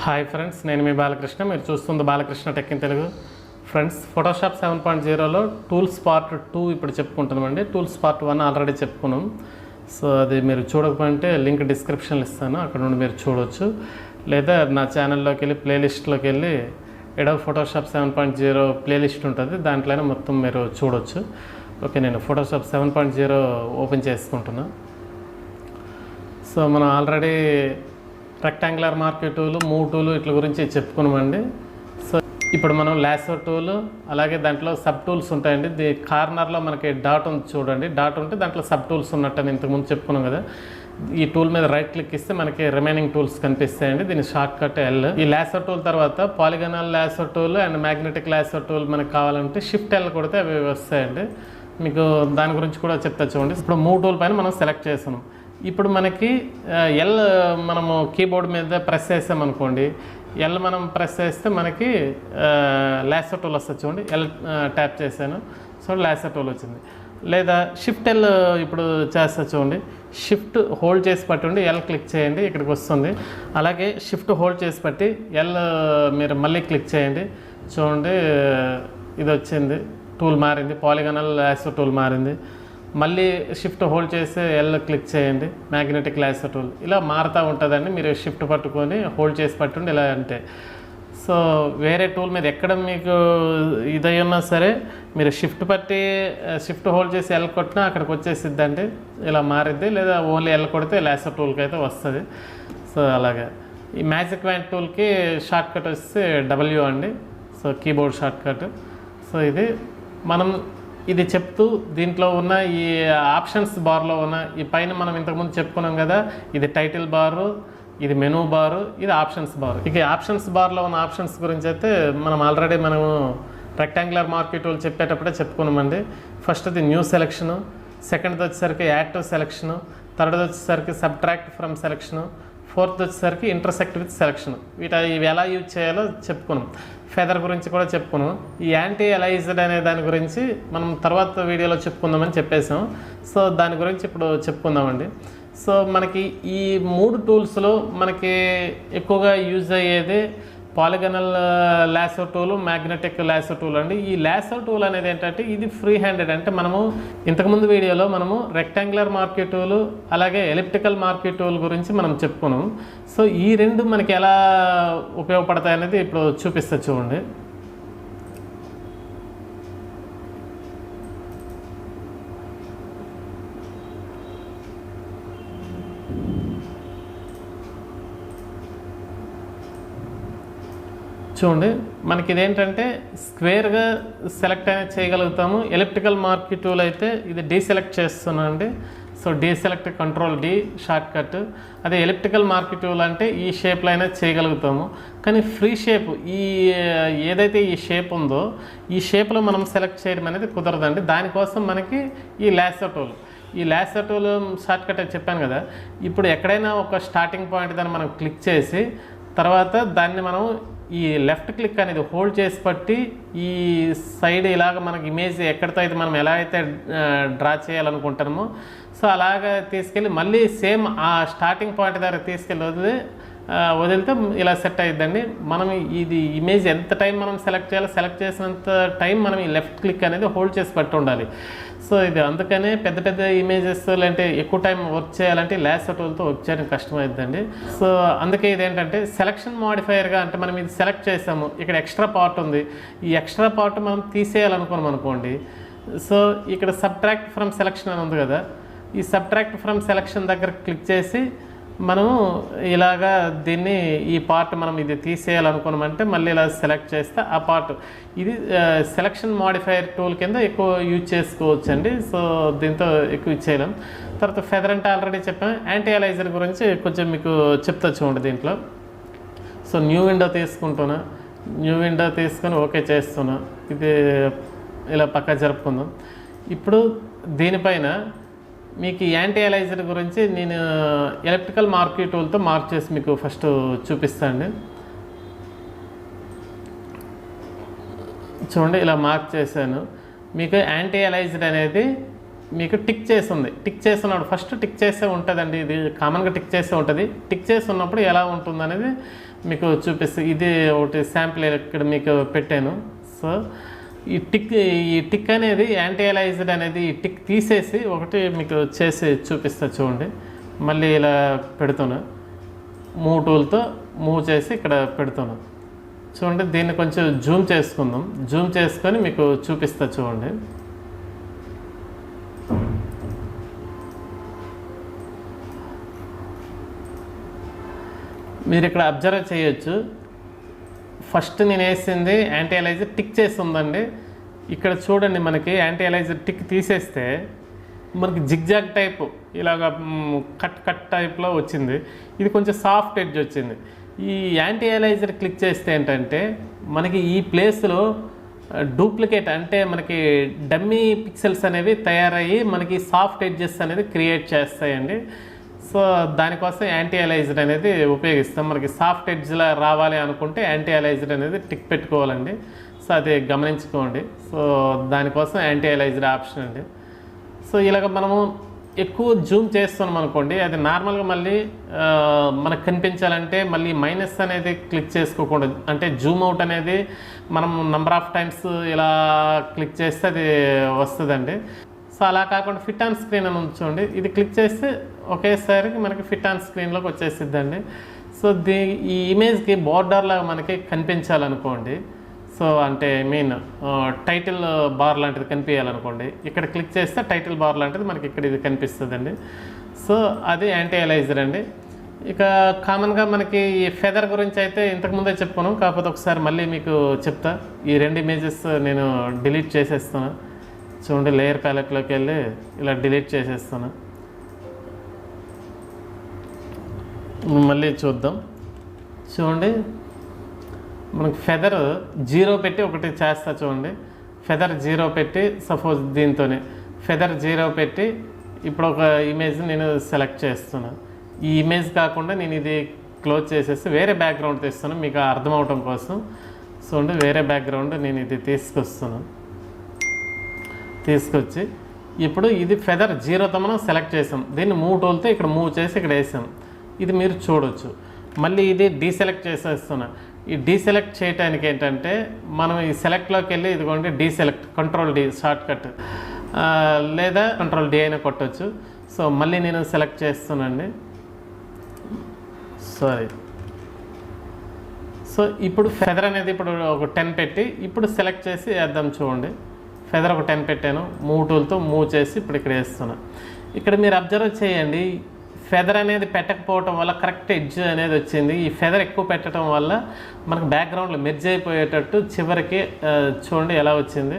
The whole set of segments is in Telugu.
హాయ్ ఫ్రెండ్స్, నేను మీ బాలకృష్ణ. మీరు చూస్తుంది Balakrishna tech in Telugu. Friends, Photoshop 7.0లో టూల్స్ పార్ట్ 2 ఇప్పుడు చెప్పుకుంటున్నామండి. టూల్స్ పార్ట్ 1 ఆల్రెడీ చెప్పుకున్నాం. సో అది మీరు చూడకపోతే లింక్ డిస్క్రిప్షన్లో ఇస్తాను, అక్కడ నుండి మీరు చూడవచ్చు. లేదా నా ఛానల్లోకి వెళ్ళి ప్లేలిస్ట్లోకి వెళ్ళి ఎడోబ్ ఫోటోషాప్ 7.0 ప్లేలిస్ట్ ఉంటుంది, దాంట్లోనే మొత్తం మీరు చూడవచ్చు. ఓకే, నేను ఫోటోషాప్ 7.0 ఓపెన్ చేసుకుంటున్నా. సో మనం already rectangular marquee tool, move tool ఇట్ల గురించి చెప్పుకున్నామండి. సో ఇప్పుడు మనం లాసో టూలు, అలాగే దాంట్లో సబ్ టూల్స్ ఉంటాయండి. కార్నర్లో మనకి డాట్ ఉంది చూడండి, డాట్ ఉంటే దాంట్లో సబ్ టూల్స్ ఉన్నట్టు ఇంతకుముందు చెప్పుకున్నాం కదా. ఈ టూల్ మీద రైట్ క్లిక్ ఇస్తే మనకి రిమైనింగ్ టూల్స్ కనిపిస్తాయండి. దీని షార్ట్ కట్ ఎల్. ఈ లాసో టూల్ తర్వాత polygonal lasso tool and magnetic lasso tool మనకు కావాలంటే షిఫ్ట్ ఎల్ కొడితే అవి వస్తాయండి. మీకు దాని గురించి కూడా చెప్తా చూడండి. ఇప్పుడు మూవ్ టూల్ పైన మనం సెలెక్ట్ చేస్తున్నాం. ఇప్పుడు మనకి ఎల్ మనము కీబోర్డ్ మీద ప్రెస్ చేసామనుకోండి, ఎల్ మనం ప్రెస్ చేస్తే మనకి లాసో టూల్ వస్తుంది చూడండి. ఎల్ ట్యాప్ చేశాను, సో లాసో టూల్ వచ్చింది. లేదా షిఫ్ట్ ఎల్ ఇప్పుడు చేస్తా చూడండి. షిఫ్ట్ హోల్డ్ చేసి పట్టుండి ఎల్ క్లిక్ చేయండి, ఇక్కడికి వస్తుంది. అలాగే షిఫ్ట్ హోల్డ్ చేసి పట్టి ఎల్ మీరు మళ్ళీ క్లిక్ చేయండి చూడండి, ఇది వచ్చింది. టూల్ మారింది, పాలిగనల్ లాసో టూల్ మారింది. మళ్ళీ షిఫ్ట్ హోల్డ్ చేసి ఎల్ క్లిక్ చేయండి, మ్యాగ్నెటిక్ లాసో టూల్. ఇలా మారుతూ ఉంటుందండి. మీరు షిఫ్ట్ పట్టుకొని హోల్డ్ చేసి పట్టుండి ఇలా అంటే. సో వేరే టూల్ మీద ఎక్కడ మీకు ఇదై ఉన్నా సరే మీరు షిఫ్ట్ పట్టి షిఫ్ట్ హోల్డ్ చేసి ఎల్ కొట్టినా అక్కడికి వచ్చేసిద్దండి, ఇలా మారిద్ది. లేదా ఓన్లీ ఎల్ కొడితే లాసో టూల్కి అయితే వస్తుంది. సో అలాగే ఈ మ్యాజిక్ వ్యాండ్ టూల్కి షార్ట్ కట్ వస్తే డబ్ల్యూ అండి. So keyboard short cut. So ఇది మనం ఇది చెప్తూ దీంట్లో ఉన్న ఈ ఆప్షన్స్ బార్లో ఉన్న ఈ పైన మనం ఇంతకుముందు చెప్పుకున్నాం కదా, ఇది టైటిల్ బారు, ఇది మెనూ బారు, ఇది ఆప్షన్స్ బారు. ఇక ఆప్షన్స్ బార్లో ఉన్న ఆప్షన్స్ గురించి అయితే మనం ఆల్రెడీ మనము రెక్టాంగులర్ మార్క్యూ టూల్ చెప్పేటప్పుడే చెప్పుకున్నామండి. ఫస్ట్ది న్యూ సెలెక్షను, సెకండ్ది వచ్చేసరికి యాడ్ టు సెలెక్షను, థర్డ్ది వచ్చేసరికి సబ్ట్రాక్ట్ ఫ్రమ్ సెలెక్షను, ఫోర్త్ వచ్చేసరికి ఇంటర్సెక్ట్ విత్ సెలెక్షన్. ఇవి ఎలా యూజ్ చేయాలో చెప్పుకున్నాం. ఫెదర్ గురించి కూడా చెప్పుకున్నాం. ఈ యాంటీ అలైజ్డ్ అనే దాని గురించి మనం తర్వాత వీడియోలో చెప్పుకుందామని చెప్పేసాం. సో దాని గురించి ఇప్పుడు చెప్పుకుందామండి. సో మనకి ఈ మూడు టూల్స్లో మనకి ఎక్కువగా యూజ్ అయ్యేది polygonal lasso tool, magnetic lasso tool అండి. ఈ లాసో టూల్ అనేది ఏంటంటే ఇది ఫ్రీ హ్యాండెడ్. అంటే మనము ఇంతకుముందు వీడియోలో మనము రెక్టాంగులర్ మార్క్యూ టూల్ అలాగే ఎలిప్టికల్ మార్క్యూ టూల్ గురించి మనం చెప్పుకున్నాం. సో ఈ రెండు మనకి ఎలా ఉపయోగపడతాయి అనేది ఇప్పుడు చూపిస్తా చూడండి. చూడండి, మనకి ఇదేంటంటే స్క్వేర్గా సెలెక్ట్ అనేది చేయగలుగుతాము. ఎలిప్టికల్ మార్క్యూ టూల్ అయితే ఇది డీసెలెక్ట్ చేస్తున్నాను అండి. So deselect control D shortcut. అదే ఎలిప్టికల్ మార్క్యూ టూల్ అంటే ఈ షేప్లో అయినా చేయగలుగుతాము. కానీ ఫ్రీ షేప్ ఏదైతే ఈ షేప్ ఉందో ఈ షేప్లో మనం సెలెక్ట్ చేయడం అనేది కుదరదండి. దానికోసం మనకి ఈ లాసో టూల్, ఈ లాసో టూల్ షార్ట్ కట్ చెప్పాను కదా. ఇప్పుడు ఎక్కడైనా ఒక స్టార్టింగ్ పాయింట్ దాన్ని మనం క్లిక్ చేసి తర్వాత దాన్ని మనం ఈ లెఫ్ట్ క్లిక్ అనేది హోల్డ్ చేసి పట్టి ఈ సైడ్ ఇలాగ మనకి ఇమేజ్ ఎక్కడితో అయితే మనం ఎలా అయితే డ్రా చేయాలనుకుంటామో సో అలాగ తీసుకెళ్ళి మళ్ళీ సేమ్ ఆ స్టార్టింగ్ పాయింట్ దగ్గర తీసుకెళ్ళి వదిలితే ఇలా సెట్ అయిద్దండి. మనం ఇది ఇమేజ్ ఎంత టైం మనం సెలెక్ట్ చేయాలో సెలెక్ట్ చేసినంత టైం మనం ఈ లెఫ్ట్ క్లిక్ అనేది హోల్డ్ చేసి పట్టి ఉండాలి. సో ఇది అందుకనే పెద్ద పెద్ద ఇమేజెస్ లేదంటే ఎక్కువ టైం వర్క్ చేయాలంటే లాసో టూల్తో వర్క్ చేయడం కష్టమైద్దండి. సో అందుకే ఇదేంటంటే సెలక్షన్ మాడిఫైయర్గా, అంటే మనం ఇది సెలెక్ట్ చేసాము, ఇక్కడ ఎక్స్ట్రా పార్ట్ ఉంది, ఈ ఎక్స్ట్రా పార్ట్ మనం తీసేయాలనుకున్నాం అనుకోండి. సో ఇక్కడ సబ్ట్రాక్ట్ ఫ్రమ్ సెలెక్షన్ అని ఉంది కదా, ఈ సబ్ట్రాక్ట్ ఫ్రమ్ సెలెక్షన్ దగ్గర క్లిక్ చేసి మనము ఇలాగా దీన్ని ఈ పార్ట్ మనం ఇది తీసేయాలనుకున్నామంటే మళ్ళీ ఇలా సెలెక్ట్ చేస్తే ఆ పార్ట్ ఇది సెలక్షన్ మాడిఫైయర్ టూల్ కింద ఎక్కువ యూజ్ చేసుకోవచ్చు అండి. సో దీంతో ఎక్కువ చేయలేం. తర్వాత ఫెదర్ అంటే ఆల్రెడీ చెప్పాను. యాంటీ అలైజర్ గురించి కొంచెం మీకు చెప్తా చూడండి దీంట్లో. సో న్యూ విండో తీసుకుంటున్నా, న్యూ విండో తీసుకొని ఓకే చేస్తున్నా. ఇది ఇలా పక్కా జరుపుకుందాం. ఇప్పుడు దీనిపైన మీకు యాంటీ అలైజర్ గురించి నేను ఎలిప్టికల్ మార్క్యూ టూల్తో మార్క్ చేసి మీకు ఫస్ట్ చూపిస్తానండి. చూడండి, ఇలా మార్క్ చేశాను. మీకు యాంటీ అలైజర్ అనేది మీకు టిక్ చేసి ఉంది. టిక్ చేస్తున్నప్పుడు ఫస్ట్ టిక్ చేసే ఉంటుందండి. ఇది కామన్గా టిక్ చేసే ఉంటుంది. టిక్ చేసి ఉన్నప్పుడు ఎలా ఉంటుంది అనేది మీకు చూపిస్తే ఇది ఒకటి శాంపిల్ ఇక్కడ మీకు పెట్టాను. సో ఈ టిక్ అనేది యాంటీ అలైజ్డ్ అనేది ఈ టిక్ తీసేసి ఒకటి మీకు చేసి చూపిస్తా చూడండి. మళ్ళీ ఇలా పెడుతున్నా, మూవ్ టూల్తో మూవ్ చేసి ఇక్కడ పెడుతున్నా చూడండి. దీన్ని కొంచెం జూమ్ చేసుకుందాం. జూమ్ చేసుకొని మీకు చూపిస్తా చూడండి. మీరు ఇక్కడ అబ్జర్వ్ చేయొచ్చు. ఫస్ట్ నేను వేసింది యాంటీ అలైజర్ టిక్ చేసి ఉందండి. ఇక్కడ చూడండి, మనకి యాంటీ అలైజర్ టిక్ తీసేస్తే మనకి జిగ్జాగ్ టైప్ ఇలాగ కట్ టైప్లో వచ్చింది. ఇది కొంచెం సాఫ్ట్ ఎడ్జ్ వచ్చింది. ఈ యాంటీ అలైజర్ క్లిక్ చేస్తే ఏంటంటే మనకి ఈ ప్లేస్లో డూప్లికేట్ అంటే మనకి డమ్మీ పిక్సెల్స్ అనేవి తయారయ్యి మనకి సాఫ్ట్ ఎడ్జెస్ అనేది క్రియేట్ చేస్తాయండి. సో దానికోసం యాంటీ అలైజర్ అనేది ఉపయోగిస్తాం. మనకి సాఫ్ట్ ఎడ్జ్లా రావాలి అనుకుంటే యాంటీ అలైజర్ అనేది టిక్ పెట్టుకోవాలండి. సో అది గమనించుకోండి. సో దానికోసం యాంటీ అలైజర్ ఆప్షన్ అండి. సో ఇలాగ మనము ఎక్కువ జూమ్ చేస్తున్నాం అనుకోండి, అది నార్మల్గా మళ్ళీ మనకు కనిపించాలంటే మళ్ళీ మైనస్ అనేది క్లిక్ చేసుకోకూడదు. అంటే జూమ్ అవుట్ అనేది మనం నెంబర్ ఆఫ్ టైమ్స్ ఇలా క్లిక్ చేస్తే అది వస్తుందండి. సో అలా కాకుండా ఫిట్ ఆన్ స్క్రీన్ అని ఉంచండి. ఇది క్లిక్ చేస్తే ఒకేసారికి మనకి ఫిట్ ఆన్ స్క్రీన్లోకి వచ్చేసిద్దండి. సో ఈ ఇమేజ్కి బార్డర్ లాగా మనకి కనిపించాలనుకోండి, సో అంటే మీన్ టైటిల్ బార్ లాంటిది కనిపించాలనుకోండి, ఇక్కడ క్లిక్ చేస్తే టైటిల్ బార్ లాంటిది మనకి ఇక్కడ ఇది కనిపిస్తుందండి. సో అది యాంటీ అలైజర్ అండి. ఇక కామన్గా మనకి ఈ ఫెదర్ గురించి అయితే ఇంతకుముందే చెప్పుకున్నాం, కాకపోతే ఒకసారి మళ్ళీ మీకు చెప్తా. ఈ రెండు ఇమేజెస్ నేను డిలీట్ చేసేస్తాను చూడండి. లేయర్ ప్యాలెట్లోకి వెళ్ళి ఇలా డిలీట్ చేసేస్తాను. మళ్ళీ చూద్దాం చూడండి. మనకి ఫెదర్ 0 పెట్టి ఒకటి చేస్తా చూడండి. ఫెదర్ 0 పెట్టి సపోజ్ దీంతోనే ఫెదర్ 0 పెట్టి ఇప్పుడు ఒక ఇమేజ్ నేను సెలెక్ట్ చేస్తున్నా. ఈ ఇమేజ్ కాకుండా నేను ఇది క్లోజ్ చేసేసి వేరే బ్యాక్గ్రౌండ్ తీస్తాను మీకు అర్థం అవటం కోసం. చూడండి, వేరే బ్యాక్గ్రౌండ్ నేను ఇది తీసుకొచ్చి ఇప్పుడు ఇది ఫెదర్ 0తో మనం సెలెక్ట్ చేసాం. దీన్ని మూవ్ టూల్తో ఇక్కడ మూవ్ చేసి ఇక్కడ వేసాం. ఇది మీరు చూడవచ్చు. మళ్ళీ ఇది డీసెలెక్ట్ చేసేస్తున్నా. ఈ డీసెలెక్ట్ చేయడానికి ఏంటంటే మనం ఈ సెలెక్ట్లోకి వెళ్ళి ఇదిగోండి deselect control D short cut లేదా కంట్రోల్ D అయినా కొట్టవచ్చు. సో మళ్ళీ నేను సెలెక్ట్ చేస్తున్నానండి. సారీ. సో ఇప్పుడు ఫెదర్ అనేది ఇప్పుడు ఒక 10 పెట్టి ఇప్పుడు సెలెక్ట్ చేసి వేద్దాం చూడండి. ఫెదర్ ఒక 10 పెట్టాను, మూవ్ టూల్తో మూవ్ చేసి ఇప్పుడు ఇక్కడ వేస్తున్నా. ఇక్కడ మీరు అబ్జర్వ్ చేయండి, ఫెదర్ అనేది పెట్టకపోవటం వల్ల కరెక్ట్ ఎడ్జ్ అనేది వచ్చింది. ఈ ఫెదర్ ఎక్కువ పెట్టడం వల్ల మనకు బ్యాక్గ్రౌండ్లో మెర్జ్ అయిపోయేటట్టు చివరికి చూడండి ఎలా వచ్చింది.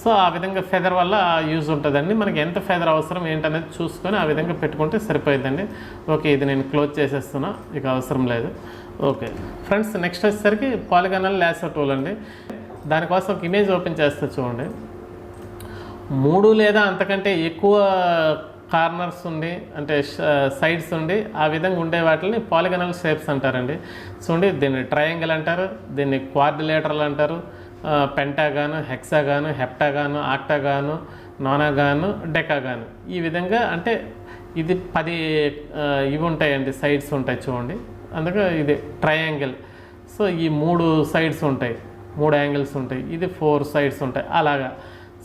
సో ఆ విధంగా ఫెదర్ వల్ల యూజ్ ఉంటుందండి. మనకి ఎంత ఫెదర్ అవసరం ఏంటనేది చూసుకొని ఆ విధంగా పెట్టుకుంటే సరిపోయిందండి. ఓకే, ఇది నేను క్లోజ్ చేసేస్తున్నా, ఇక అవసరం లేదు. ఓకే ఫ్రెండ్స్, నెక్స్ట్ వచ్చేసరికి పాలిగానల్ లాసో టూల్ అండి. దానికోసం ఒక ఇమేజ్ ఓపెన్ చేస్తా చూడండి. 3 లేదా అంతకంటే ఎక్కువ కార్నర్స్ ఉండి అంటే సైడ్స్ ఉండి ఆ విధంగా ఉండే వాటిని పాలిగనల్ షేప్స్ అంటారండి. చూడండి, దీన్ని ట్రయాంగిల్ అంటారు, దీన్ని క్వాడ్రిలేటరల్ అంటారు, పెంటాగాను, హెక్సాగాను, హెప్టాగాను, ఆక్టాగాను, నోనాగాను, డెకాగాను. ఈ విధంగా అంటే ఇది 10 ఇవి ఉంటాయండి, సైడ్స్ ఉంటాయి చూడండి. అందుకే ఇది ట్రయాంగిల్. సో ఈ 3 సైడ్స్ ఉంటాయి, 3 యాంగిల్స్ ఉంటాయి, ఇది 4 సైడ్స్ ఉంటాయి అలాగా.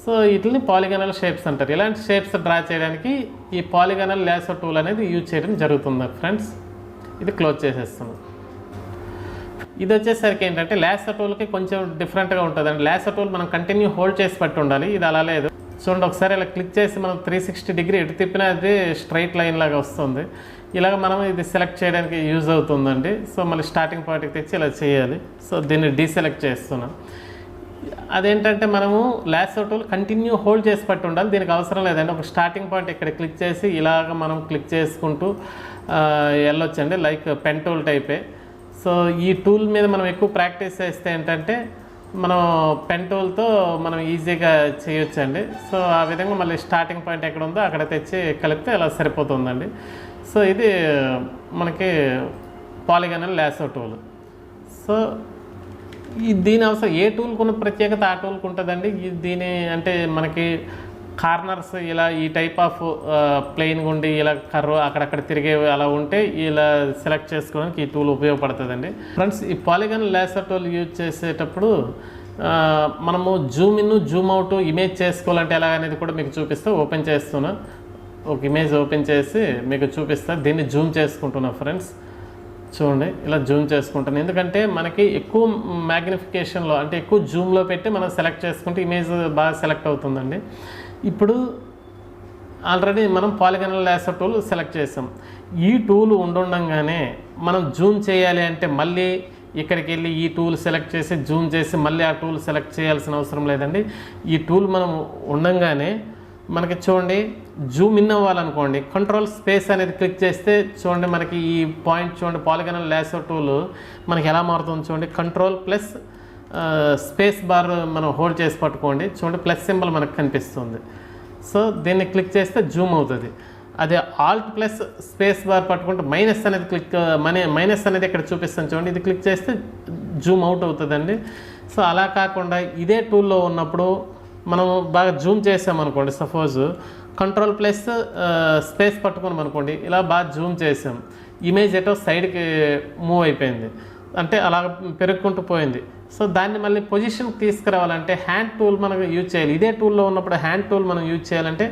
సో వీటిని పాలిగనల్ షేప్స్ అంటారు. ఇలాంటి షేప్స్ డ్రా చేయడానికి ఈ పాలిగనల్ లాసో టూల్ అనేది యూజ్ చేయడం జరుగుతుంది ఫ్రెండ్స్. ఇది క్లోజ్ చేసేస్తున్నాం. ఇది వచ్చేసరికి ఏంటంటే లాసో టూల్కి కొంచెం డిఫరెంట్గా ఉంటుందండి. లాసో టూల్ మనం కంటిన్యూ హోల్డ్ చేసి పట్టి ఉండాలి. ఇది అలా లేదు. చూడండి, ఒకసారి ఇలా క్లిక్ చేసి మనం 360 డిగ్రీ ఎటు తిప్పినా అది స్ట్రైట్ లైన్ లాగా వస్తుంది. ఇలాగ మనం ఇది సెలెక్ట్ చేయడానికి యూజ్ అవుతుందండి. సో మళ్ళీ స్టార్టింగ్ పాయింట్కి తెచ్చి ఇలా చేయాలి. సో దీన్ని డీసెలెక్ట్ చేస్తున్నాం. అదేంటంటే మనము లాసో టూల్ కంటిన్యూ హోల్డ్ చేసి పట్టి ఉండాలి. దీనికి అవసరం లేదండి. ఒక స్టార్టింగ్ పాయింట్ ఇక్కడ క్లిక్ చేసి ఇలాగ మనం క్లిక్ చేసుకుంటూ వెళ్ళొచ్చండి, లైక్ పెన్ టూల్ టైపే. సో ఈ టూల్ మీద మనం ఎక్కువ ప్రాక్టీస్ చేస్తే ఏంటంటే మనం పెన్ టూల్తో మనం ఈజీగా చేయొచ్చండి. సో ఆ విధంగా మళ్ళీ స్టార్టింగ్ పాయింట్ ఎక్కడ ఉందో అక్కడ తెచ్చి కలిపితే అలా సరిపోతుందండి. సో ఇది మనకి పాలిగనల్ లాసో టూల్. సో దీని అవసరం ఏ టూల్కి ఉన్న ప్రత్యేకత ఆ టూల్కి ఉంటుందండి. దీని అంటే మనకి కార్నర్స్ ఇలా ఈ టైప్ ఆఫ్ ప్లెయిన్గా ఉండి ఇలా కర్వ్ అక్కడక్కడ తిరిగే అలా ఉంటే ఇలా సెలెక్ట్ చేసుకోవడానికి ఈ టూల్ ఉపయోగపడుతుందండి. ఫ్రెండ్స్, ఈ పాలిగాన్ లేసర్ టూల్ యూజ్ చేసేటప్పుడు మనము Zoom in Zoom out image చేసుకోవాలంటే ఎలా అనేది కూడా మీకు చూపిస్తా. ఓపెన్ చేస్తున్నా, ఒక ఇమేజ్ ఓపెన్ చేసి మీకు చూపిస్తా. దీన్ని జూమ్ చేసుకుంటున్నా ఫ్రెండ్స్. చూడండి, ఇలా జూమ్ చేసుకుంటాను. ఎందుకంటే మనకి ఎక్కువ మ్యాగ్నిఫికేషన్లో అంటే ఎక్కువ జూమ్లో పెట్టి మనం సెలెక్ట్ చేసుకుంటే ఇమేజ్ బాగా సెలెక్ట్ అవుతుందండి. ఇప్పుడు ఆల్రెడీ మనం పాలిగాన్ లేసర్ టూల్ సెలెక్ట్ చేసాం. ఈ టూల్ ఉండంగానే మనం జూమ్ చేయాలి అంటే మళ్ళీ ఇక్కడికి వెళ్ళి ఈ టూల్ సెలెక్ట్ చేసి జూమ్ చేసి మళ్ళీ ఆ టూల్ సెలెక్ట్ చేయాల్సిన అవసరం లేదండి. ఈ టూల్ మనం ఉండంగానే మనకి చూడండి జూమ్ ఇన్ అవ్వాలనుకోండి, కంట్రోల్ స్పేస్ అనేది క్లిక్ చేస్తే చూడండి మనకి ఈ పాయింట్ చూడండి పాలిగాన్ లేసర్ టూల్ మనకి ఎలా మారుతుంది చూడండి. కంట్రోల్ ప్లస్ స్పేస్ బార్ మనం హోల్డ్ చేసి పట్టుకోండి, చూడండి ప్లస్ సింబల్ మనకు కనిపిస్తుంది. సో దీన్ని క్లిక్ చేస్తే జూమ్ అవుతుంది. అదే ఆల్ట్ ప్లస్ స్పేస్ బార్ పట్టుకుంటే మైనస్ అనేది మైనస్ అనేది ఇక్కడ చూపిస్తాను చూడండి. ఇది క్లిక్ చేస్తే జూమ్ అవుట్ అవుతుందండి. సో అలా కాకుండా ఇదే టూల్లో ఉన్నప్పుడు మనం బాగా జూమ్ చేసామనుకోండి, సపోజ్ కంట్రోల్ ప్లస్ స్పేస్ పట్టుకున్నాం అనుకోండి, ఇలా బాగా జూమ్ చేసాం, ఇమేజ్ ఎటో సైడ్కి మూవ్ అయిపోయింది, అంటే అలా పెరుగుకుంటూ పోయింది. సో దాన్ని మళ్ళీ పొజిషన్కి తీసుకురావాలంటే హ్యాండ్ టూల్ మనం యూజ్ చేయాలి. ఇదే టూల్లో ఉన్నప్పుడు హ్యాండ్ టూల్ మనం యూజ్ చేయాలంటే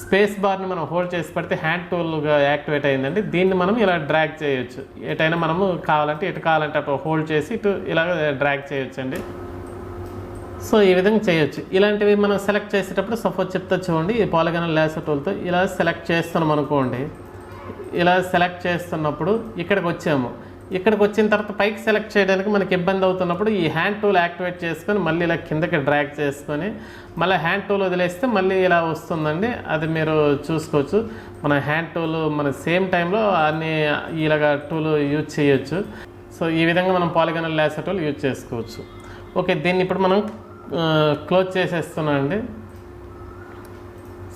స్పేస్ బార్ని మనం హోల్డ్ చేసి పడితే హ్యాండ్ టూల్గా యాక్టివేట్ అయిందండి. దీన్ని మనం ఇలా డ్రాగ్ చేయొచ్చు. ఎటైనా మనము కావాలంటే ఎటు కావాలంటే అటు హోల్డ్ చేసి ఇటు ఇలా డ్రాగ్ చేయొచ్చు అండి. సో ఈ విధంగా చేయొచ్చు. ఇలాంటివి మనం సెలెక్ట్ చేసేటప్పుడు సపోజ్ చెప్తా చూడండి, ఈ పాలిగాన్ లేసర్ టూల్తో ఇలా సెలెక్ట్ చేస్తున్నాం అనుకోండి. ఇలా సెలెక్ట్ చేస్తున్నప్పుడు ఇక్కడికి వచ్చాము. ఇక్కడికి వచ్చిన తర్వాత పైకి సెలెక్ట్ చేయడానికి మనకి ఇబ్బంది అవుతున్నప్పుడు ఈ హ్యాండ్ టూల్ యాక్టివేట్ చేసుకొని మళ్ళీ ఇలా కిందకి డ్రాగ్ చేసుకొని మళ్ళీ హ్యాండ్ టూల్ వదిలేస్తే మళ్ళీ ఇలా వస్తుందండి. అది మీరు చూసుకోవచ్చు. మన హ్యాండ్ టూల్ మన సేమ్ టైంలో అన్ని ఇలాగ టూల్ యూజ్ చేయొచ్చు. సో ఈ విధంగా మనం పాలిగాన్ లేసర్ టూల్ యూజ్ చేసుకోవచ్చు. ఓకే, దీన్ని ఇప్పుడు మనం క్లోజ్ చేసేస్తున్నాం అండి.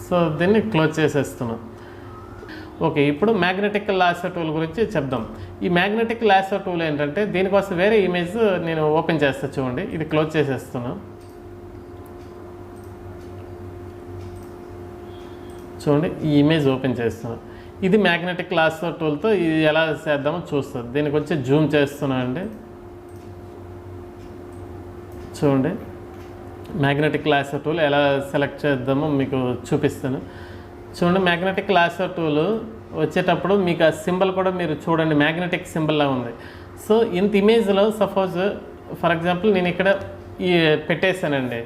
సో దీన్ని క్లోజ్ చేసేస్తున్నాం. ఓకే, ఇప్పుడు మ్యాగ్నెటిక్ లేసర్ టూల్ గురించి చెప్దాం. ఈ మ్యాగ్నెటిక్ లేసర్ టూల్ ఏంటంటే దీనికోసం వేరే ఇమేజ్ నేను ఓపెన్ చేస్తా చూడండి. ఇది క్లోజ్ చేసేస్తున్నా. చూడండి, ఈ ఇమేజ్ ఓపెన్ చేస్తున్నా. ఇది మ్యాగ్నెటిక్ లేసర్ టూల్తో ఇది ఎలా చేద్దామో చూస్తుంది. దీనికి వచ్చి జూమ్ చేస్తున్నా అండి. చూడండి, మ్యాగ్నెటిక్ లేసర్ టూల్ ఎలా సెలెక్ట్ చేద్దామో మీకు చూపిస్తాను. చూడండి, మ్యాగ్నెటిక్ లేసర్ టూల్ వచ్చేటప్పుడు మీకు ఆ సింబల్ కూడా మీరు చూడండి మ్యాగ్నెటిక్ సింబల్లా ఉంది. సో ఇంత ఇమేజ్లో సపోజ్ ఫర్ ఎగ్జాంపుల్ నేను ఇక్కడ ఈ పెట్టేశానండి.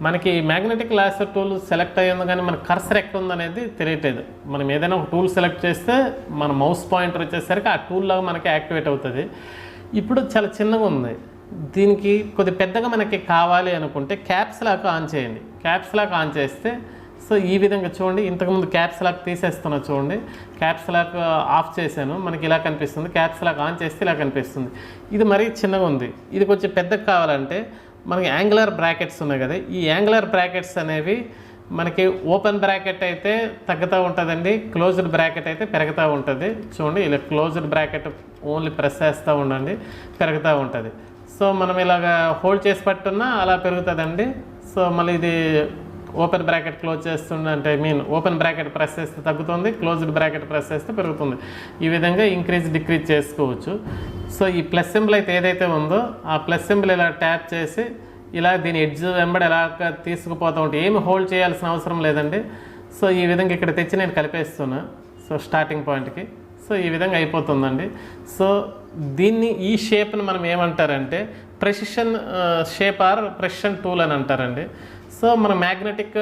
మనకి మ్యాగ్నెటిక్ లేసర్ టూల్ సెలెక్ట్ అయ్యింది కానీ మన కర్సర్ ఎక్కడ ఉందనేది తెలియట్లేదు. మనం ఏదైనా ఒక టూల్ సెలెక్ట్ చేస్తే మన మౌస్ పాయింటర్ వచ్చేసరికి ఆ టూల్ లాగా మనకి యాక్టివేట్ అవుతుంది. ఇప్పుడు చాలా చిన్నగా ఉంది. దీనికి కొద్ది పెద్దగా మనకి కావాలి అనుకుంటే క్యాప్స్ లాక్ ఆన్ చేయండి. క్యాప్స్ లాక్ ఆన్ చేస్తే సో ఈ విధంగా చూడండి, ఇంతకుముందు క్యాప్స్ లాక్ తీసేస్తున్నా చూడండి, క్యాప్స్ లాక్ ఆఫ్ చేశాను, మనకి ఇలా కనిపిస్తుంది. క్యాప్స్ లాక్ ఆన్ చేస్తే ఇలా కనిపిస్తుంది. ఇది మరీ చిన్నగా ఉంది. ఇది కొంచెం పెద్దగా కావాలంటే మనకి యాంగులర్ బ్రాకెట్స్ ఉన్నాయి కదా, ఈ యాంగులర్ బ్రాకెట్స్ అనేవి మనకి ఓపెన్ బ్రాకెట్ అయితే తగ్గుతూ ఉంటుందండి, క్లోజ్డ్ బ్రాకెట్ అయితే పెరుగుతూ ఉంటుంది. చూడండి, ఇలా క్లోజ్డ్ బ్రాకెట్ ఓన్లీ ప్రెస్ చేస్తూ ఉండండి, పెరుగుతూ ఉంటుంది. సో మనం ఇలాగ హోల్డ్ చేసి పట్టున్నా అలా పెరుగుతుందండి. సో మళ్ళీ ఇది ఓపెన్ బ్రాకెట్ క్లోజ్ చేస్తుండే అంటే ఓపెన్ బ్రాకెట్ ప్రెస్ చేస్తే తగ్గుతుంది, క్లోజ్డ్ బ్రాకెట్ ప్రెస్ చేస్తే పెరుగుతుంది. ఈ విధంగా ఇంక్రీజ్ డిక్రీజ్ చేసుకోవచ్చు. సో ఈ ప్లస్ సింబల్ అయితే ఏదైతే ఉందో ఆ ప్లస్ సింబల్ ఇలా ట్యాప్ చేసి ఇలా దీని ఎడ్జ్ వెంబడి ఎలా తీసుకుపోతూ ఉంటే ఏమి హోల్డ్ చేయాల్సిన అవసరం లేదండి. సో ఈ విధంగా ఇక్కడ తెచ్చి నేను కలిపేస్తున్నా. సో స్టార్టింగ్ పాయింట్కి సో ఈ విధంగా అయిపోతుందండి. సో దీన్ని ఈ షేప్ని మనం ఏమంటారంటే precision shape or precision tool అని అంటారండి. సో మన మ్యాగ్నెటిక్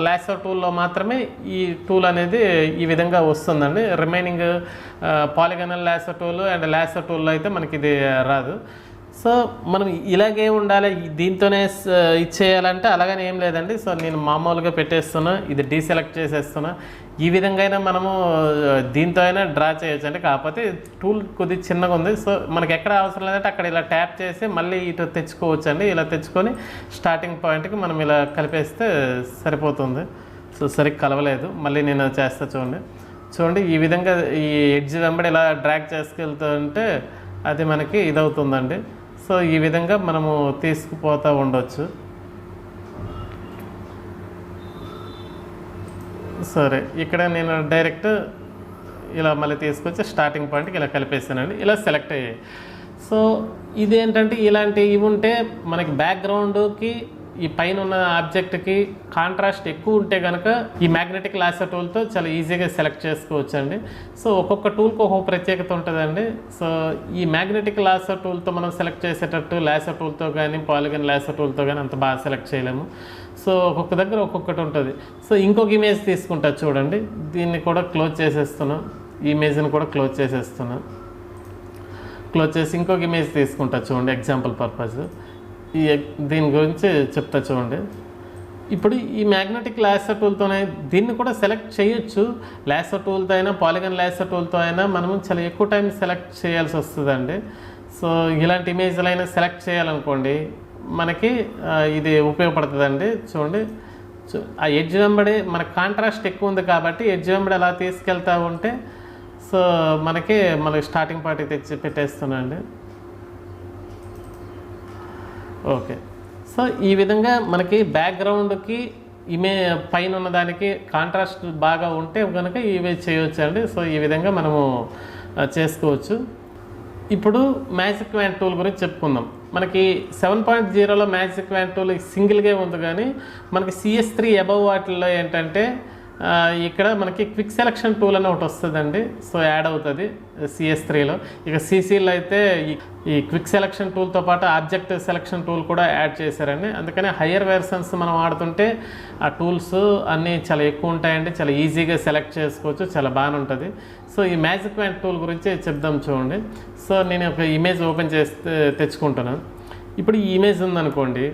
లేసర్ టూల్లో మాత్రమే ఈ టూల్ అనేది ఈ విధంగా వస్తుందండి. Remaining polygon lasso tool and lasso టూల్లో అయితే మనకి ఇది రాదు. సో మనం ఇలాగే ఉండాలి, దీంతోనే ఇచ్చేయాలంటే అలాగనే ఏం లేదండి. సో నేను మామూలుగా పెట్టేస్తున్నా, ఇది డీసెలెక్ట్ చేసేస్తున్నా. ఈ విధంగా అయినా మనము దీంతో అయినా డ్రా చేయొచ్చు అండి. కాకపోతే టూల్ కొద్దిగా చిన్నగా ఉంది. సో మనకి ఎక్కడ అవసరం లేదంటే అక్కడ ఇలా ట్యాప్ చేసి మళ్ళీ ఇటు తెచ్చుకోవచ్చు అండి. ఇలా తెచ్చుకొని స్టార్టింగ్ పాయింట్కి మనం ఇలా కలిపేస్తే సరిపోతుంది. సో సరిగ్గా కలవలేదు, మళ్ళీ నేను చేస్తా చూడండి. ఈ విధంగా ఈ ఎడ్జ్ వెంబడి ఇలా డ్రాగ్ చేసుకెళ్తుంటే అది మనకి ఇదవుతుందండి. సో ఈ విధంగా మనము తీసుకుపోతూ ఉండొచ్చు. సరే, ఇక్కడ నేను డైరెక్ట్ ఇలా మళ్ళీ తీసుకొచ్చి స్టార్టింగ్ పాయింట్కి ఇలా కలిపేసానండి. ఇలా సెలెక్ట్ అయ్యాయి. సో ఇదేంటంటే ఇవి ఉంటే మనకి బ్యాక్గ్రౌండ్కి ఈ పైన ఉన్న ఆబ్జెక్ట్కి కాంట్రాస్ట్ ఎక్కువ ఉంటే కనుక ఈ మ్యాగ్నెటిక్ లాసర్ టూల్తో చాలా ఈజీగా సెలెక్ట్ చేసుకోవచ్చు అండి. సో ఒక్కొక్క టూల్కి ఒక్కొక్క ప్రత్యేకత ఉంటుందండి. సో ఈ మ్యాగ్నెటిక్ లాసర్ టూల్తో మనం సెలెక్ట్ చేసేటట్టు లాసర్ టూల్తో కానీ పాలిగన్ లాసర్ టూల్తో కానీ అంత బాగా సెలెక్ట్ చేయలేము. సో ఒక్కొక్క దగ్గర ఒక్కొక్కటి ఉంటుంది. సో ఇంకొక ఇమేజ్ తీసుకుంటా చూడండి. దీన్ని కూడా క్లోజ్ చేసేస్తున్నాం. ఈ ఇమేజ్ని కూడా క్లోజ్ చేసేస్తున్నాం. క్లోజ్ చేసి ఇంకొక ఇమేజ్ తీసుకుంటా చూడండి ఎగ్జాంపుల్ పర్పస్. దీని గురించి చెప్తా చూడండి. ఇప్పుడు ఈ మ్యాగ్నెటిక్ లాసర్ టూల్తోనే దీన్ని కూడా సెలెక్ట్ చేయొచ్చు. లాసర్ టూల్తో అయినా పాలిగన్ లాసర్ టూల్తో అయినా మనము చాలా ఎక్కువ టైం సెలెక్ట్ చేయాల్సి వస్తుందండి. సో ఇలాంటి ఇమేజ్లు అయినా సెలెక్ట్ చేయాలనుకోండి మనకి ఇది ఉపయోగపడుతుందండి. చూడండి, ఆ ఎడ్జ్ వెంబడి మనకు కాంట్రాస్ట్ ఎక్కువ ఉంది కాబట్టి ఎడ్జ్ వెంబడి అలా తీసుకెళ్తూ ఉంటే సో మనకి స్టార్టింగ్ పార్టీ తెచ్చి పెట్టేస్తున్నాండి. ఓకే, సో ఈ విధంగా మనకి బ్యాక్గ్రౌండ్కి పైన ఉన్నదానికి కాంట్రాస్ట్ బాగా ఉంటే కనుక ఇవి చేయవచ్చు అండి. సో ఈ విధంగా మనము చేసుకోవచ్చు. ఇప్పుడు మ్యాజిక్ వ్యాండ్ టూల్ గురించి చెప్పుకుందాం. మనకి 7.0లో మ్యాజిక్ వ్యాండ్ టూల్ సింగిల్గా ఉంది, కానీ మనకి CS3 అబవ్ వాటిల్లో ఏంటంటే ఇక్కడ మనకి క్విక్ సెలక్షన్ టూల్ అని ఒకటి వస్తుందండి. సో యాడ్ అవుతుంది CS3లో. ఇక CCలో అయితే ఈ క్విక్ సెలక్షన్ టూల్తో పాటు ఆబ్జెక్ట్ సెలక్షన్ టూల్ కూడా యాడ్ చేశారండి. అందుకని హయ్యర్ వెర్షన్స్ మనం వాడుతుంటే ఆ టూల్స్ అన్నీ చాలా ఎక్కువ ఉంటాయండి. చాలా ఈజీగా సెలెక్ట్ చేసుకోవచ్చు, చాలా బాగా ఉంటుంది. సో ఈ మ్యాజిక్ వ్యాండ్ టూల్ గురించి చెప్దాం చూడండి. సో నేను ఒక ఇమేజ్ ఓపెన్ చేస్తే తెచ్చుకుంటున్నాను. ఇప్పుడు ఈ ఇమేజ్ ఉందనుకోండి,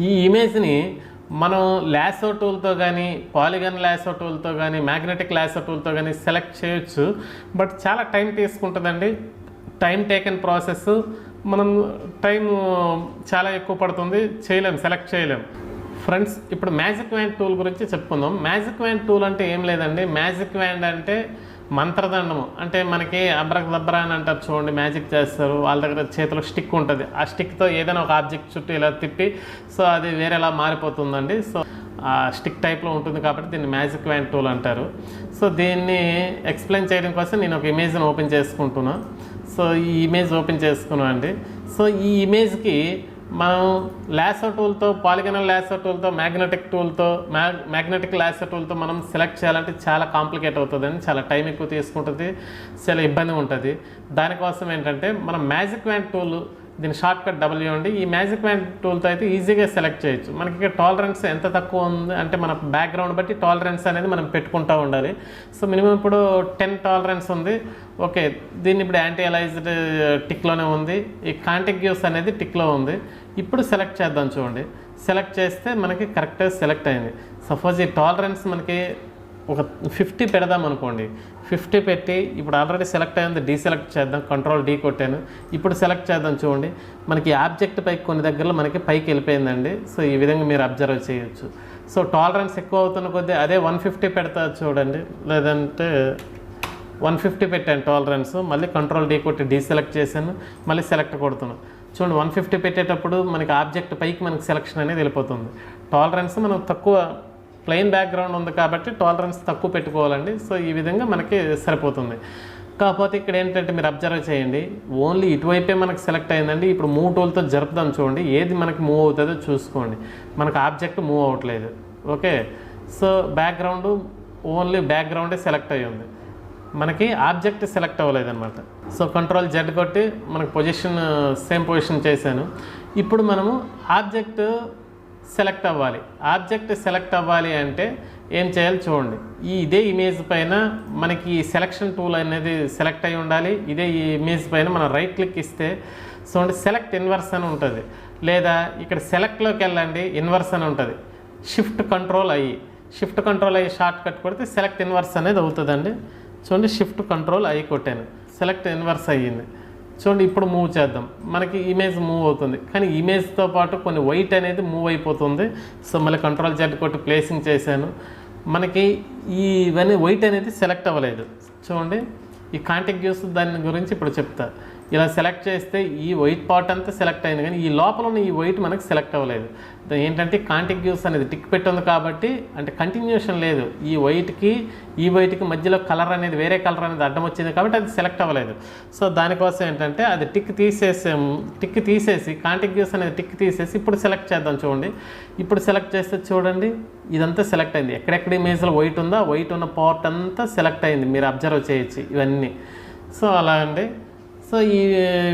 ఈ ఇమేజ్ని మనం లాసో టూల్తో కానీ పాలిగన్ లాసో టూల్తో కానీ మ్యాగ్నెటిక్ లాసో టూల్తో కానీ సెలెక్ట్ చేయొచ్చు. బట్ చాలా టైం తీసుకుంటుందండి. Time taken process. మనం టైం చాలా ఎక్కువ పడుతుంది, సెలెక్ట్ చేయలేం. ఫ్రెండ్స్, ఇప్పుడు మ్యాజిక్ వ్యాండ్ టూల్ గురించి చెప్పుకుందాం. మ్యాజిక్ వ్యాండ్ టూల్ అంటే ఏం లేదండి. మ్యాజిక్ వ్యాండ్ అంటే మంత్రదండము. అంటే మనకి అబ్రకదబ్రా అని అంటారు చూడండి, మ్యాజిక్ చేస్తారు. వాళ్ళ దగ్గర చేతిలో స్టిక్ ఉంటుంది. ఆ స్టిక్తో ఏదైనా ఒక ఆబ్జెక్ట్ చుట్టూ ఇలా తిప్పి సో అది వేరేలా మారిపోతుందండి. సో ఆ స్టిక్ టైప్లో ఉంటుంది కాబట్టి దీన్ని మ్యాజిక్ వ్యాండ్ టూల్ అంటారు. సో దీన్ని ఎక్స్ప్లెయిన్ చేయడం కోసం నేను ఒక ఇమేజ్ని ఓపెన్ చేసుకుంటున్నా. సో ఈ ఇమేజ్ ఓపెన్ చేసుకున్నాను అండి. సో ఈ ఇమేజ్కి మనం లాసో టూల్తో పాలిగనల్ లాసో టూల్తో మ్యాగ్నెటిక్ లాసో టూల్తో మనం సెలెక్ట్ చేయాలంటే చాలా కాంప్లికేట్ అవుతుందండి. చాలా టైం ఎక్కువ తీసుకుంటుంది, చాలా ఇబ్బంది ఉంటుంది. దానికోసం ఏంటంటే మనం మ్యాజిక్ వ్యాండ్ టూల్, దీని షార్ట్ కట్ W అండి. ఈ మ్యాజిక్ వ్యాండ్ టూల్తో అయితే ఈజీగా సెలెక్ట్ చేయొచ్చు. మనకి ఇక్కడ టాలరెన్స్ ఎంత తక్కువ ఉంది అంటే మన బ్యాక్గ్రౌండ్ బట్టి టాలరెన్స్ అనేది మనం పెట్టుకుంటూ ఉండాలి. సో మినిమం ఇప్పుడు 10 టాలరెన్స్ ఉంది. ఓకే, దీన్ని ఇప్పుడు యాంటీ అలైజ్డ్ టిక్లోనే ఉంది. ఈ కాంటిగ్యూస్ అనేది టిక్లో ఉంది. ఇప్పుడు సెలెక్ట్ చేద్దాం చూడండి. సెలెక్ట్ చేస్తే మనకి కరెక్ట్గా సెలెక్ట్ అయింది. సపోజ్ ఈ టాలరెన్స్ మనకి ఒక 50 పెడదాం అనుకోండి. 50 పెట్టి ఇప్పుడు ఆల్రెడీ సెలెక్ట్ అయింది, డీసెలెక్ట్ చేద్దాం. Ctrl D కొట్టాను. ఇప్పుడు సెలెక్ట్ చేద్దాం చూడండి. మనకి ఆబ్జెక్ట్ పైకి కొన్ని దగ్గరలో మనకి పైకి వెళ్ళిపోయిందండి. సో ఈ విధంగా మీరు అబ్జర్వ్ చేయొచ్చు. సో టాలరెన్స్ ఎక్కువ అవుతున్న కొద్దీ అదే 150 పెడతా చూడండి, లేదంటే 150 పెట్టాను టాలరెన్స్. మళ్ళీ Ctrl D కొట్టి డీసెలెక్ట్ చేశాను, మళ్ళీ సెలెక్ట్ కొడుతున్నాను చూడండి. 150 పెట్టేటప్పుడు మనకి ఆబ్జెక్ట్ పైకి మనకి సెలెక్షన్ అనేది వెళ్ళిపోతుంది. టాలరెన్స్ మనం తక్కువ, ప్లెయిన్ బ్యాక్గ్రౌండ్ ఉంది కాబట్టి టాలరెన్స్ తక్కువ పెట్టుకోవాలండి. సో ఈ విధంగా మనకి సరిపోతుంది. కాకపోతే ఇక్కడ ఏంటంటే మీరు అబ్జర్వ్ చేయండి, ఓన్లీ ఇటువైపే మనకు సెలెక్ట్ అయిందండి. ఇప్పుడు మూవ్ టూల్తో జరుపుదాం చూడండి, ఏది మనకి మూవ్ అవుతుందో చూసుకోండి. మనకు ఆబ్జెక్ట్ మూవ్ అవ్వట్లేదు. ఓకే, సో ఓన్లీ బ్యాక్గ్రౌండే సెలెక్ట్ అయ్యి ఉంది, మనకి ఆబ్జెక్ట్ సెలెక్ట్ అవ్వలేదన్నమాట. సో Ctrl Z కొట్టి మనకు సేమ్ పొజిషన్ చేశాను. ఇప్పుడు మనము ఆబ్జెక్ట్ సెలెక్ట్ అవ్వాలి అంటే ఏం చేయాలి చూడండి. ఇదే ఇమేజ్ పైన మనకి సెలెక్షన్ టూల్ అనేది సెలెక్ట్ అయి ఉండాలి. ఇదే ఈ ఇమేజ్ పైన మనం రైట్ క్లిక్ ఇస్తే చూడండి సెలెక్ట్ ఇన్వర్స్ అని ఉంటుంది. లేదా ఇక్కడ సెలెక్ట్లోకి వెళ్ళండి, ఇన్వర్స్ అని ఉంటుంది. షిఫ్ట్ కంట్రోల్ అయ్యి షార్ట్ కట్ కొడితే సెలెక్ట్ ఇన్వర్స్ అనేది అవుతుందండి. చూడండి, షిఫ్ట్ కంట్రోల్ అయ్యి కొట్టాను, సెలెక్ట్ ఇన్వర్స్ అయ్యింది. చూడండి, ఇప్పుడు మూవ్ చేద్దాం. మనకి ఇమేజ్ మూవ్ అవుతుంది, కానీ ఇమేజ్తో పాటు కొన్ని వైట్ అనేది మూవ్ అయిపోతుంది. సో మళ్ళీ Ctrl Z కొట్టి ప్లేసింగ్ చేశాను. మనకి ఇవన్నీ వైట్ అనేది సెలెక్ట్ అవ్వలేదు. చూడండి, ఈ కాంటిగ్యూస్ దాని గురించి ఇప్పుడు చెప్తా. ఇలా సెలెక్ట్ చేస్తే ఈ వైట్ పార్ట్ అంతా సెలెక్ట్ అయింది, కానీ ఈ లోపల ఉన్న ఈ వైట్ మనకి సెలెక్ట్ అవ్వలేదు. ఏంటంటే కాంటిగ్యూస్ అనేది టిక్ పెట్టి ఉంది కాబట్టి, అంటే కంటిన్యూషన్ లేదు, ఈ వైట్కి మధ్యలో కలర్ అనేది వేరే కలర్ అనేది అడ్డం వచ్చింది కాబట్టి అది సెలెక్ట్ అవ్వలేదు. సో దానికోసం ఏంటంటే అది టిక్ తీసేసి కాంటిగ్యూస్ అనేది టిక్ తీసేసి ఇప్పుడు సెలెక్ట్ చేద్దాం. చూడండి, ఇప్పుడు సెలెక్ట్ చేస్తే చూడండి ఇదంతా సెలెక్ట్ అయింది. ఎక్కడెక్కడ ఇమేజ్లో వైట్ ఉందో వైట్ ఉన్న పార్ట్ అంతా సెలెక్ట్ అయింది, మీరు అబ్జర్వ్ చేయొచ్చు ఇవన్నీ. సో అలా అండి. సో ఈ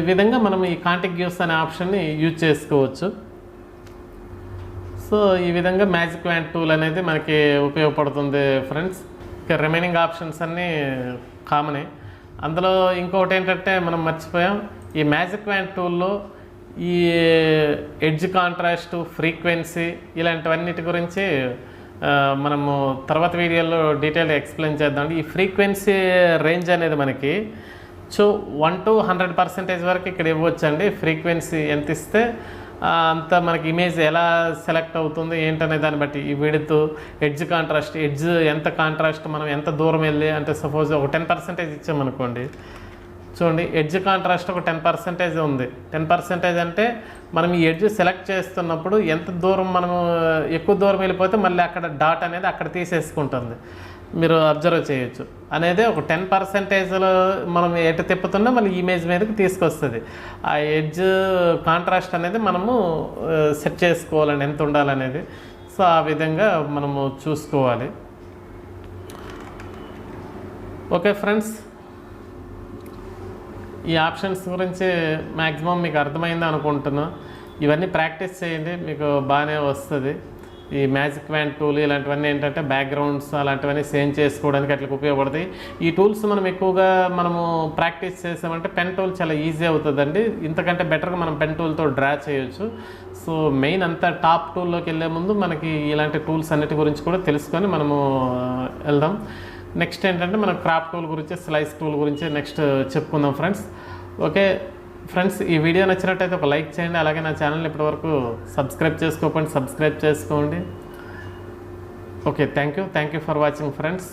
విధంగా మనం ఈ కాంటిగ్యూస్ అనే ఆప్షన్ని యూజ్ చేసుకోవచ్చు. సో ఈ విధంగా మ్యాజిక్ వ్యాండ్ టూల్ అనేది మనకి ఉపయోగపడుతుంది ఫ్రెండ్స్. ఇక రిమైనింగ్ ఆప్షన్స్ అన్నీ కామనే. అందులో ఇంకొకటి ఏంటంటే మనం మర్చిపోయాం, ఈ మ్యాజిక్ వ్యాండ్ టూల్లో ఈ ఎడ్జ్ కాంట్రాస్ట్, ఫ్రీక్వెన్సీ ఇలాంటివన్నిటి గురించి మనము తర్వాత వీడియోలో డీటెయిల్గా ఎక్స్ప్లెయిన్ చేద్దాం. ఈ ఫ్రీక్వెన్సీ రేంజ్ అనేది మనకి 1 to 100% వరకు ఇక్కడ ఇవ్వచ్చండి. ఫ్రీక్వెన్సీ ఎంత ఇస్తే అంత మనకి ఇమేజ్ ఎలా సెలెక్ట్ అవుతుంది ఏంటనే దాన్ని బట్టి ఈ విడ్త్, ఎడ్జ్ కాంట్రాస్ట్, ఎంత కాంట్రాస్ట్ మనం ఎంత దూరం వెళ్ళి, అంటే సపోజ్ ఒక 10% ఇచ్చామనుకోండి. చూడండి, ఎడ్జ్ కాంట్రాస్ట్ ఒక 10% ఉంది. 10% అంటే మనం ఈ ఎడ్జ్ సెలెక్ట్ చేస్తున్నప్పుడు ఎంత దూరం మనము ఎక్కువ దూరం వెళ్ళిపోతే మళ్ళీ అక్కడ డాట్ అనేది అక్కడ తీసేసుకుంటుంది, మీరు అబ్జర్వ్ చేయొచ్చు. అనేది ఒక 10%లో మనం ఎటు తిప్పుతున్నా మళ్ళీ ఇమేజ్ మీదకి తీసుకొస్తుంది. ఆ ఎడ్జ్ కాంట్రాస్ట్ అనేది మనము సెట్ చేసుకోవాలండి, ఎంత ఉండాలనేది. సో ఆ విధంగా మనము చూసుకోవాలి. ఓకే ఫ్రెండ్స్, ఈ ఆప్షన్స్ గురించి మ్యాక్సిమం మీకు అర్థమైంది అనుకుంటున్నా. ఇవన్నీ ప్రాక్టీస్ చేయండి, మీకు బాగానే వస్తుంది. ఈ మ్యాజిక్ వ్యాండ్ టూల్ ఇలాంటివన్నీ ఏంటంటే బ్యాక్గ్రౌండ్స్ అలాంటివన్నీ సేమ్ చేసుకోవడానికి అట్లా ఉపయోగపడతాయి. ఈ టూల్స్ ఎక్కువగా మనము ప్రాక్టీస్ చేసామంటే పెన్ టూల్ చాలా ఈజీ అవుతుందండి. ఇంతకంటే బెటర్గా మనం పెన్ టూల్తో డ్రా చేయొచ్చు. సో మెయిన్ అంతా టాప్ టూల్లోకి వెళ్ళే ముందు మనకి ఇలాంటి టూల్స్ అన్నిటి గురించి కూడా తెలుసుకొని మనము వెళ్దాం. నెక్స్ట్ ఏంటంటే మనం క్రాప్ టూల్ గురించి, స్లైస్ టూల్ గురించి నెక్స్ట్ చెప్పుకుందాం ఫ్రెండ్స్. ఓకే ఫ్రెండ్స్, ఈ వీడియో నచ్చినట్టయితే ఒక లైక్ చేయండి. అలాగే నా ఛానల్ ఇప్పటివరకు సబ్స్క్రైబ్ చేసుకోండి, సబ్స్క్రైబ్ చేసుకోండి. Okay, thank you for watching friends.